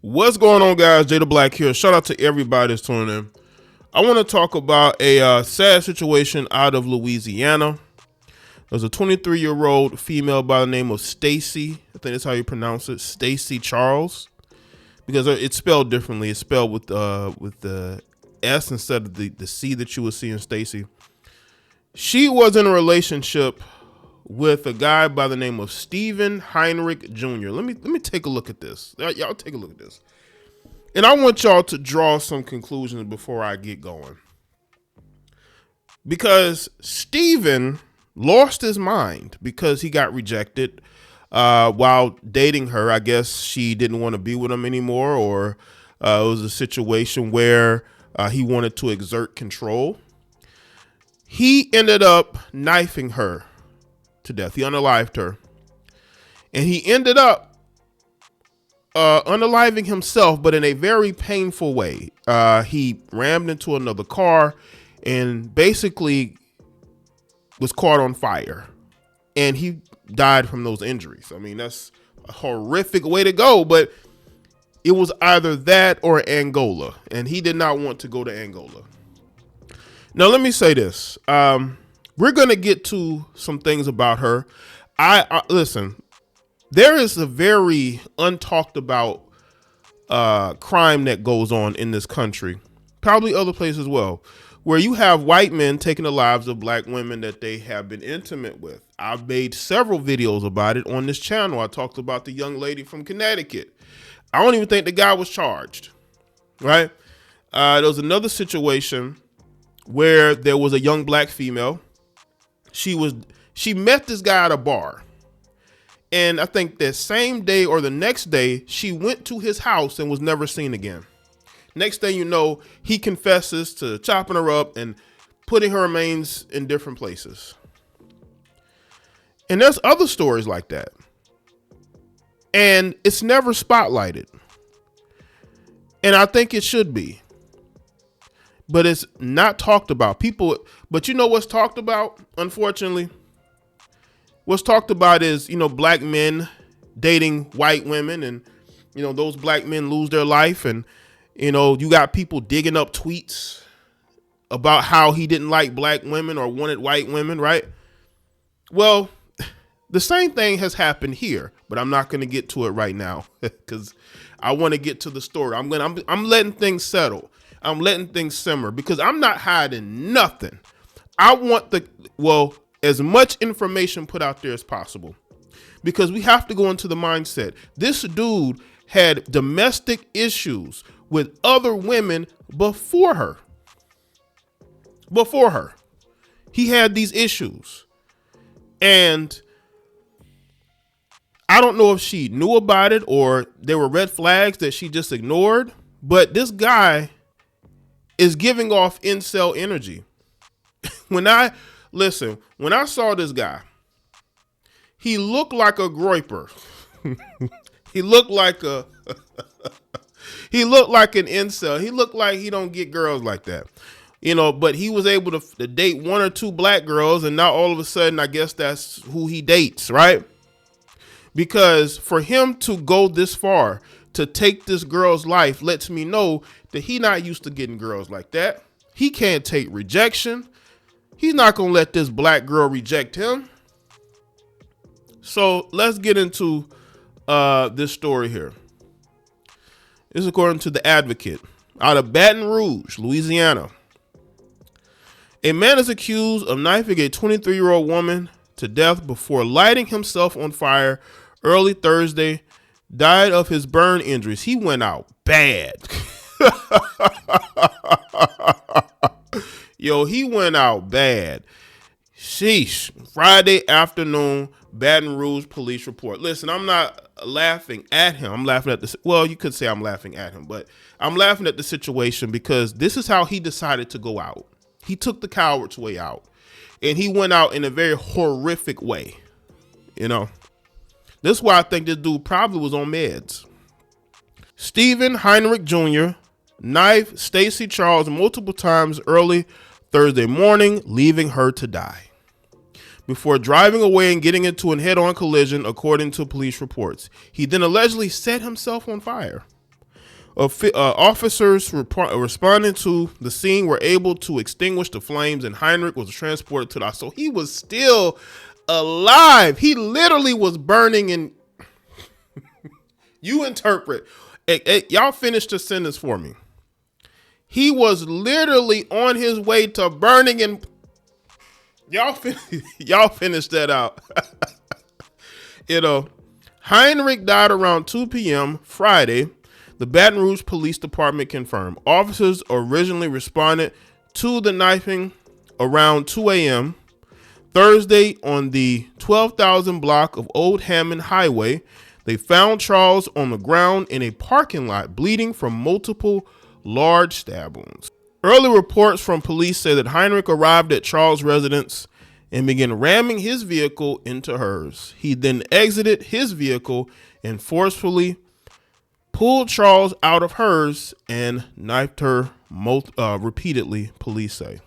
What's going on, guys? Jay the Black here. Shout out to everybody that's tuning in. I want to talk about a sad situation out of Louisiana. There's a 23-year-old female by the name of Stasy. I think that's how you pronounce it, Stasy Charles, because it's spelled differently. It's spelled with the S instead of the C that you would see in Stasy. She was in a relationship with a guy by the name of Stephen Heinrich Jr. Let me take a look at this. Y'all take a look at this. And I want y'all to draw some conclusions before I get going. Because Stephen lost his mind because he got rejected while dating her. I guess she didn't want to be with him anymore, or it was a situation where he wanted to exert control. He ended up knifing her to death. He unalived her, and he ended up unaliving himself, but in a very painful way. He rammed into another car and basically was caught on fire, and he died from those injuries. I mean, that's a horrific way to go, but it was either that or Angola, and he did not want to go to Angola. Now, let me say this. We're going to get to some things about her. Listen, there is a very untalked about crime that goes on in this country, probably other places as well, where you have white men taking the lives of black women that they have been intimate with. I've made several videos about it on this channel. I talked about the young lady from Connecticut. I don't even think the guy was charged, right? There was another situation where there was a young black female. She met this guy at a bar, and I think that same day or the next day she went to his house and was never seen again. Next thing you know, he confesses to chopping her up and putting her remains in different places. And there's other stories like that, and it's never spotlighted, and I think it should be. But it's not talked about. But you know what's talked about, unfortunately? What's talked about is, black men dating white women, and, those black men lose their life. And, you got people digging up tweets about how he didn't like black women or wanted white women, right? Well, the same thing has happened here, but I'm not going to get to it right now because I want to get to the story. I'm letting things settle. I'm letting things simmer because I'm not hiding nothing. I want as much information put out there as possible, because we have to go into the mindset. This dude had domestic issues with other women before her. He had these issues, and I don't know if she knew about it or there were red flags that she just ignored, but this guy is giving off incel energy. When I saw this guy, he looked like a groiper. He looked like an incel. He looked like he don't get girls like that. But he was able to date one or two black girls, and now all of a sudden, I guess that's who he dates, right? Because for him to go this far, to take this girl's life, lets me know that he not used to getting girls like that. He can't take rejection. He's not going to let this black girl reject him. So let's get into this story here. This is according to The Advocate out of Baton Rouge, Louisiana. A man is accused of knifing a 23-year-old woman to death before lighting himself on fire early Thursday. Died of his burn injuries. He went out bad. Yo, he went out bad. Sheesh. Friday afternoon, Baton Rouge police report. Listen, I'm not laughing at him. I'm laughing at this. Well, you could say I'm laughing at him, but I'm laughing at the situation because this is how he decided to go out. He took the coward's way out, and he went out in a very horrific way. This is why I think this dude probably was on meds. Stephen Heinrich Jr. knifed Stasy Charles multiple times early Thursday morning, leaving her to die before driving away and getting into a head-on collision, according to police reports. He then allegedly set himself on fire. Officers responding to the scene were able to extinguish the flames, and Heinrich was transported to the hospital. So he was still alive. He literally was burning. And you interpret. Y'all finish the sentence for me. He was literally on his way to burning, and y'all finish that out. Heinrich died around 2 p.m. Friday. The Baton Rouge Police Department confirmed. Officers originally responded to the knifing around 2 a.m. Thursday on the 12,000 block of Old Hammond Highway. They found Charles on the ground in a parking lot, bleeding from multiple large stab wounds. Early reports from police say that Heinrich arrived at Charles' residence and began ramming his vehicle into hers. He then exited his vehicle and forcefully pulled Charles out of hers and knifed her repeatedly, police say.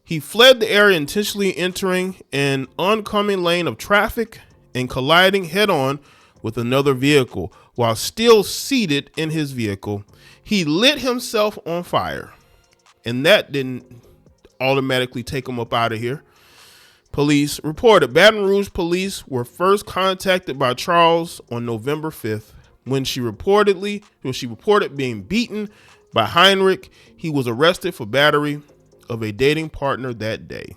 He fled the area, intentionally entering an oncoming lane of traffic and colliding head-on with another vehicle. While still seated in his vehicle, he lit himself on fire, and that didn't automatically take him up out of here. Police reported. Baton Rouge police were first contacted by Charles on November 5th when she reported being beaten by Heinrich. He was arrested for battery of a dating partner that day.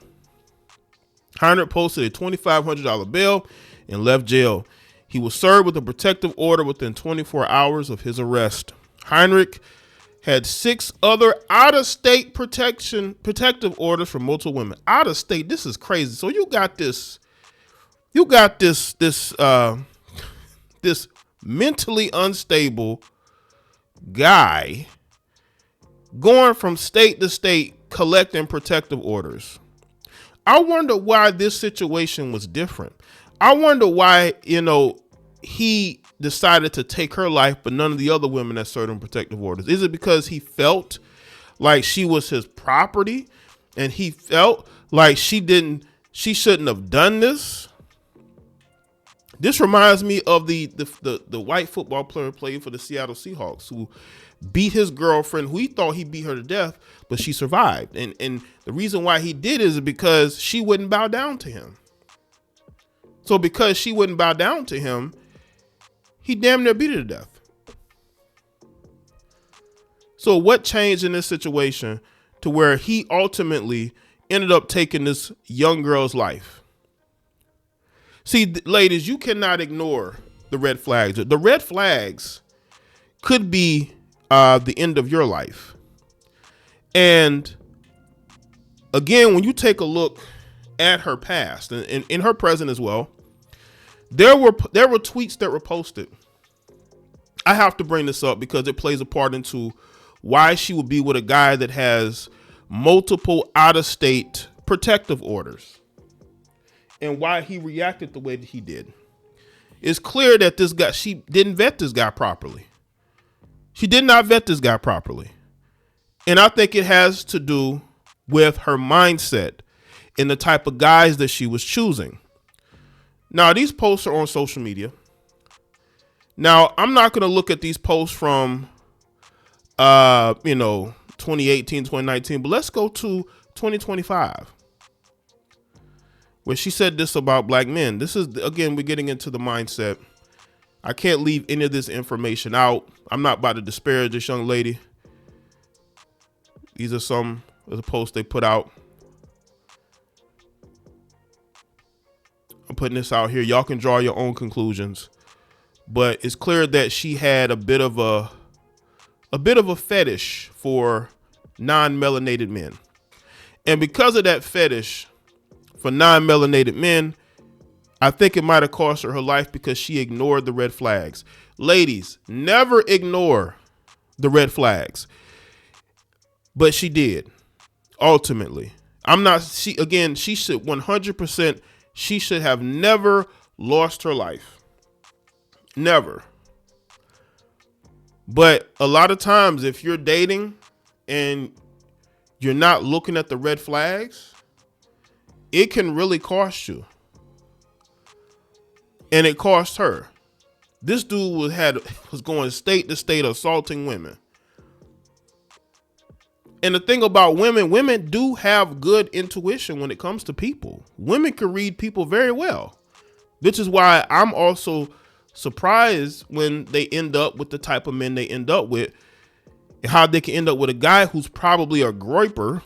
Heinrich posted a $2,500 bail and left jail. He was served with a protective order within 24 hours of his arrest. Heinrich had 6 other out-of-state protective orders from multiple women. Out of state, this is crazy. So you got this mentally unstable guy going from state to state collecting protective orders. I wonder why this situation was different. I wonder why, he decided to take her life, but none of the other women that served him protective orders. Is it because he felt like she was his property and he felt like she shouldn't have done this? This reminds me of the white football player who played for the Seattle Seahawks, who beat his girlfriend, who he thought he beat her to death, but she survived. And the reason why he did is because she wouldn't bow down to him. So because she wouldn't bow down to him, he damn near beat her to death. So what changed in this situation to where he ultimately ended up taking this young girl's life? See, ladies, you cannot ignore the red flags. The red flags could be the end of your life. And again, when you take a look at her past and in her present as well, there were tweets that were posted. I have to bring this up because it plays a part into why she would be with a guy that has multiple out-of-state protective orders and why he reacted the way that he did. It's clear that she didn't vet this guy properly. She did not vet this guy properly. And I think it has to do with her mindset and the type of guys that she was choosing. Now, these posts are on social media. Now, I'm not going to look at these posts from, 2018, 2019, but let's go to 2025, where she said this about black men. This is, again, we're getting into the mindset. I can't leave any of this information out. I'm not about to disparage this young lady. These are some of the posts they put out. I'm putting this out here. Y'all can draw your own conclusions, but it's clear that she had a bit of a fetish for non-melanated men. And because of that fetish for non-melanated men, I think it might have cost her life because she ignored the red flags. Ladies, never ignore the red flags. But she did, ultimately. She should 100%, she should have never lost her life. Never. But a lot of times, if you're dating and you're not looking at the red flags, it can really cost you. And it cost her. This dude was going state to state assaulting women. And the thing about women do have good intuition when it comes to people. Women can read people very well, which is why I'm also surprised when they end up with the type of men they end up with, and how they can end up with a guy who's probably a groiper,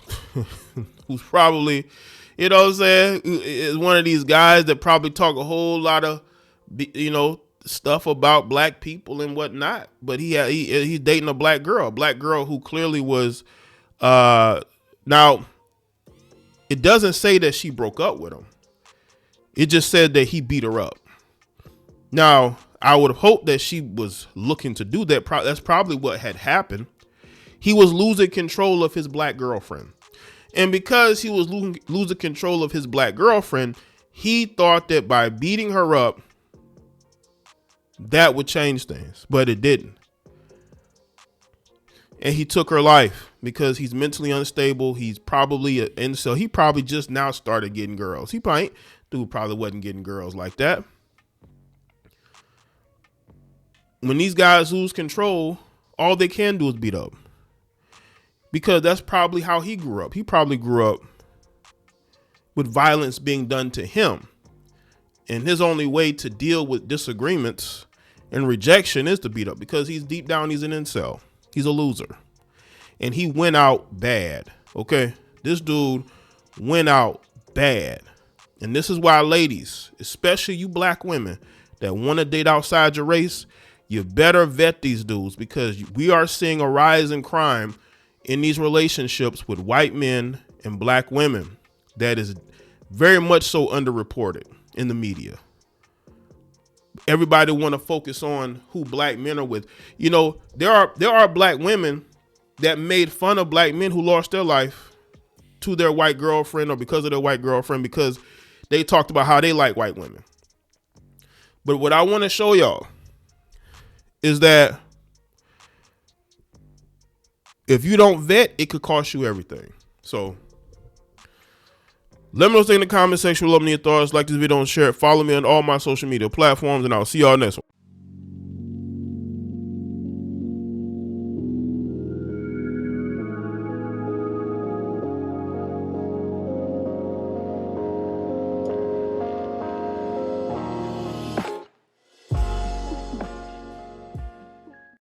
who's probably, you know what I'm saying, is one of these guys that probably talk a whole lot of, you know, stuff about black people and whatnot. But he's dating a black girl who clearly was, now it doesn't say that she broke up with him. It just said that he beat her up. Now, I would have hoped that she was looking to do that. That's probably what had happened. He was losing control of his black girlfriend. And because he was losing control of his black girlfriend, he thought that by beating her up, that would change things. But it didn't. And he took her life because he's mentally unstable. He's probably an incel. He probably just now started getting girls. Dude probably wasn't getting girls like that. When these guys lose control, all they can do is beat up. Because that's probably how he grew up. He probably grew up with violence being done to him. And his only way to deal with disagreements and rejection is to beat up, because deep down, he's an incel. He's a loser. And he went out bad. Okay. This dude went out bad. And this is why, ladies, especially you black women that want to date outside your race, you better vet these dudes, because we are seeing a rise in crime in these relationships with white men and black women that is very much so underreported in the media. Everybody want to focus on who black men are with. You know, there are black women that made fun of black men who lost their life to their white girlfriend or because of their white girlfriend, because they talked about how they like white women. But what I want to show y'all is that if you don't vet, it could cost you everything. So let me know what you think in the comment section. Love me your thoughts. Like this video and share it. Follow me on all my social media platforms, and I'll see y'all next one.